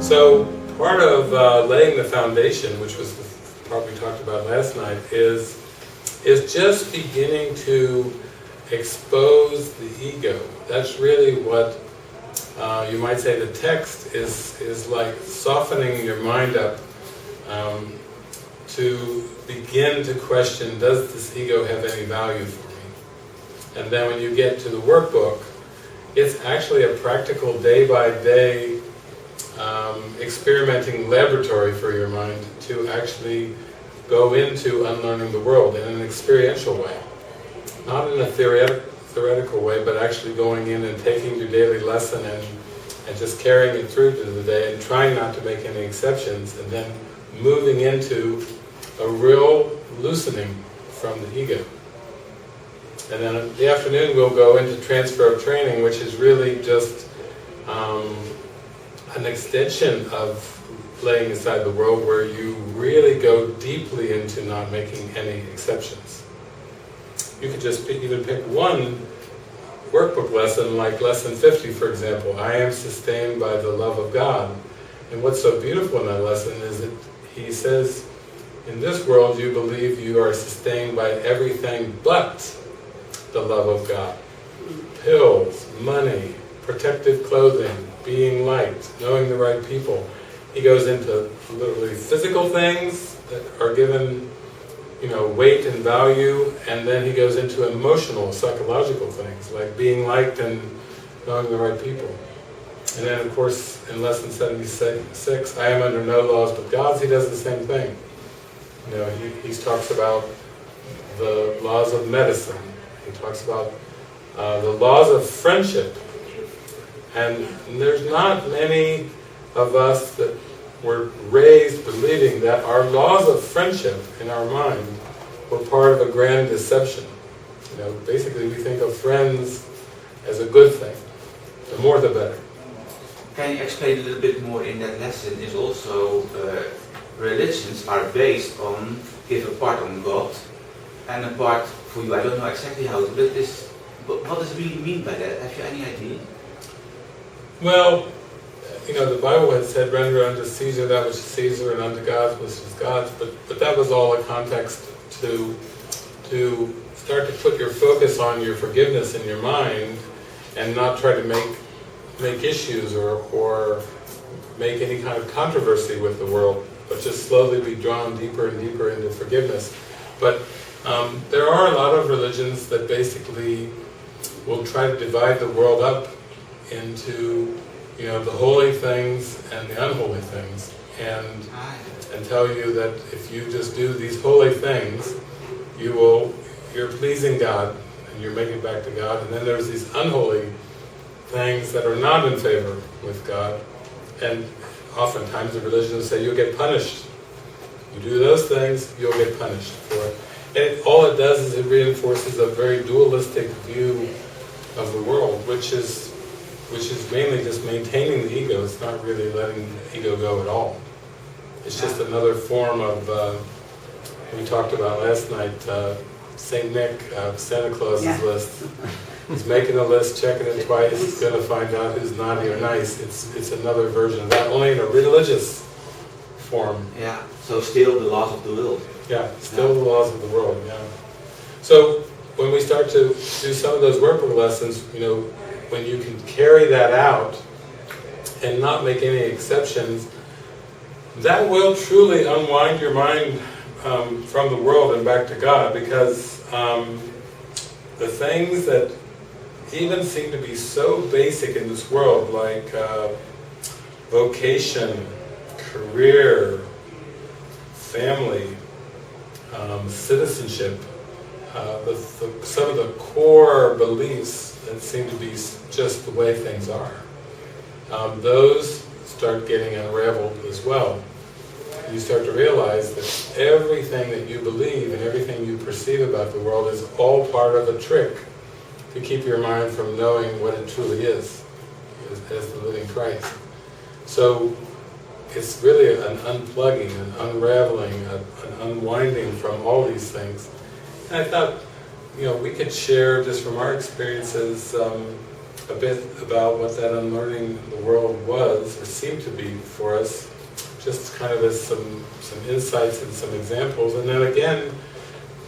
So part of laying the foundation, which was the part we talked about last night, is just beginning to expose the ego. That's really what you might say the text is like, softening your mind up to begin to question, does this ego have any value for me? And then when you get to the workbook, it's actually a practical day-by-day experimenting laboratory for your mind to actually go into unlearning the world in an experiential way. Not in a theoretical way, but actually going in and taking your daily lesson and just carrying it through to the day and trying not to make any exceptions, and then moving into a real loosening from the ego. And then in the afternoon we'll go into transfer of training, which is really just an extension of laying aside the world, where you really go deeply into not making any exceptions. You could just even pick one workbook lesson, like lesson 50 for example, I am sustained by the love of God. And what's so beautiful in that lesson is that he says, in this world you believe you are sustained by everything but the love of God. Pills, money, protective clothing, being liked, knowing the right people. He goes into literally physical things that are given, weight and value, and then he goes into emotional, psychological things, like being liked and knowing the right people. And then of course in lesson 76, I am under no laws but God's, he does the same thing. He talks about the laws of medicine, he talks about the laws of friendship. And there's not many of us that were raised believing that our laws of friendship in our mind were part of a grand deception. Basically we think of friends as a good thing. The more the better. Can you explain a little bit more in that lesson? Is also religions are based on give a part on God and a part for you. I don't know exactly how, but what does it really mean by that? Have you any idea? Well, the Bible had said, render unto Caesar that which is Caesar, and unto God which is God's, but that was all a context to start to put your focus on your forgiveness in your mind, and not try to make issues or make any kind of controversy with the world, but just slowly be drawn deeper and deeper into forgiveness. But there are a lot of religions that basically will try to divide the world up into the holy things and the unholy things, and tell you that if you just do these holy things, you're pleasing God and you're making it back to God. And then there's these unholy things that are not in favor with God, and oftentimes the religions say you'll get punished. You do those things, you'll get punished for it. And all it does is it reinforces a very dualistic view of the world, which is mainly just maintaining the ego. It's not really letting the ego go at all. It's just another form of, we talked about last night, St. Nick, Santa Claus's list. He's making a list, checking it twice, he's going to find out who's naughty or nice. It's another version of that, only in a religious form. Yeah, so still the laws of the world. Yeah, still the laws of the world, yeah. So when we start to do some of those workbook lessons, when you can carry that out and not make any exceptions, that will truly unwind your mind from the world and back to God, because the things that even seem to be so basic in this world, like vocation, career, family, citizenship, some of the core beliefs that seem to be just the way things are, those start getting unraveled as well. You start to realize that everything that you believe and everything you perceive about the world is all part of a trick to keep your mind from knowing what it truly is as the living Christ. So it's really an unplugging, an unraveling, an unwinding from all these things. And I thought, we could share just from our experiences a bit about what that unlearning the world was, or seemed to be for us, just kind of as some insights and some examples. And then again,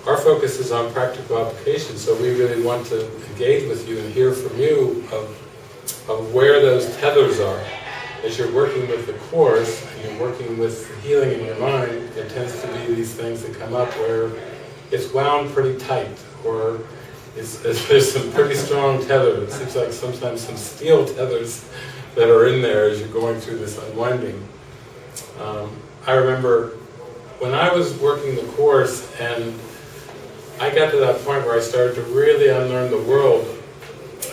our focus is on practical application, so we really want to engage with you and hear from you of where those tethers are. As you're working with the Course, and you're working with healing in your mind, there tends to be these things that come up where it's wound pretty tight, or there's some pretty strong tether. It seems like sometimes some steel tethers that are in there as you're going through this unwinding. I remember when I was working the Course and I got to that point where I started to really unlearn the world.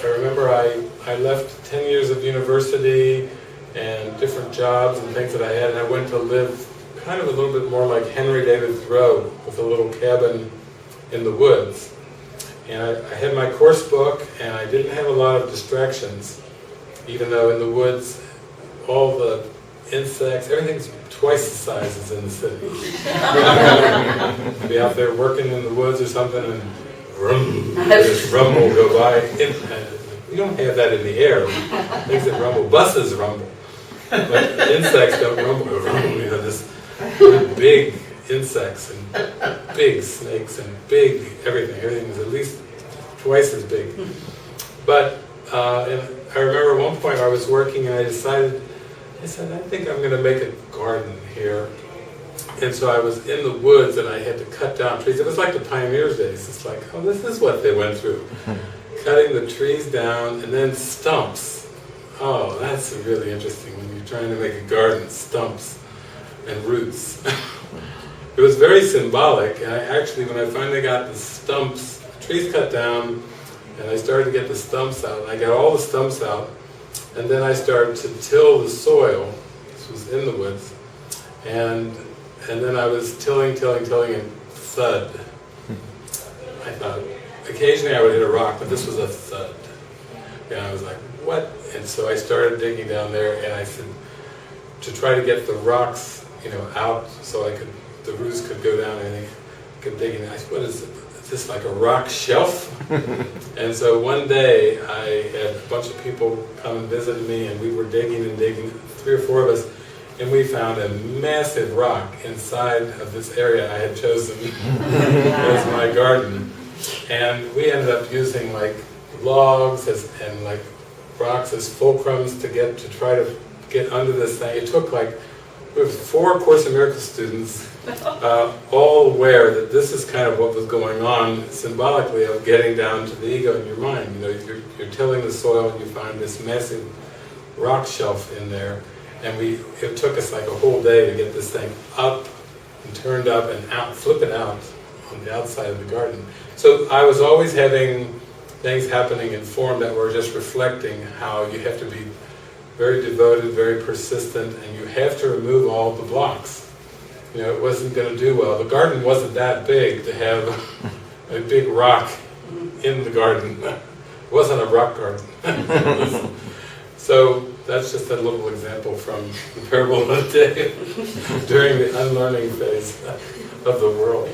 I remember I left 10 years of university and different jobs and things that I had, and I went to live kind of a little bit more like Henry David Thoreau, with a little cabin in the woods. And I had my course book, and I didn't have a lot of distractions, even though in the woods, all the insects, everything's twice the size as in the city. Be out there working in the woods or something, and vroom, this rumble will go by. You don't have that in the air. Things that rumble, buses rumble, but insects don't rumble. You know, this big insects and big snakes and big everything. Everything is at least twice as big. But and I remember at one point I was working and I said, I think I'm going to make a garden here. And so I was in the woods and I had to cut down trees. It was like the pioneers' days. It's like, oh, this is what they went through. Cutting the trees down, and then stumps. Oh, that's really interesting when you're trying to make a garden, stumps and roots. It was very symbolic, and when I finally got the stumps, the trees cut down, and I started to get the stumps out, and I got all the stumps out, and then I started to till the soil. This was in the woods, and then I was tilling, and thud. I thought, occasionally I would hit a rock, but this was a thud. And I was like, what? And so I started digging down there, and I said, to try to get the rocks, out so the roots could go down, and I kept digging. I said, what is it? Is this like a rock shelf? And so one day I had a bunch of people come and visit me, and we were digging and digging, 3 or 4 of us, and we found a massive rock inside of this area I had chosen as my garden. And we ended up using like logs and like rocks as fulcrums to try to get under this thing. It took we have 4 Course in Miracles students, all aware that this is kind of what was going on symbolically of getting down to the ego in your mind. You're tilling the soil and you find this massive rock shelf in there, and it took us like a whole day to get this thing up and turned up and out, flip it out on the outside of the garden. So I was always having things happening in form that were just reflecting how you have to be very devoted, very persistent, and you have to remove all the blocks. It wasn't going to do well. The garden wasn't that big to have a big rock in the garden. It wasn't a rock garden. So that's just a little example from the parable of the day during the unlearning phase of the world.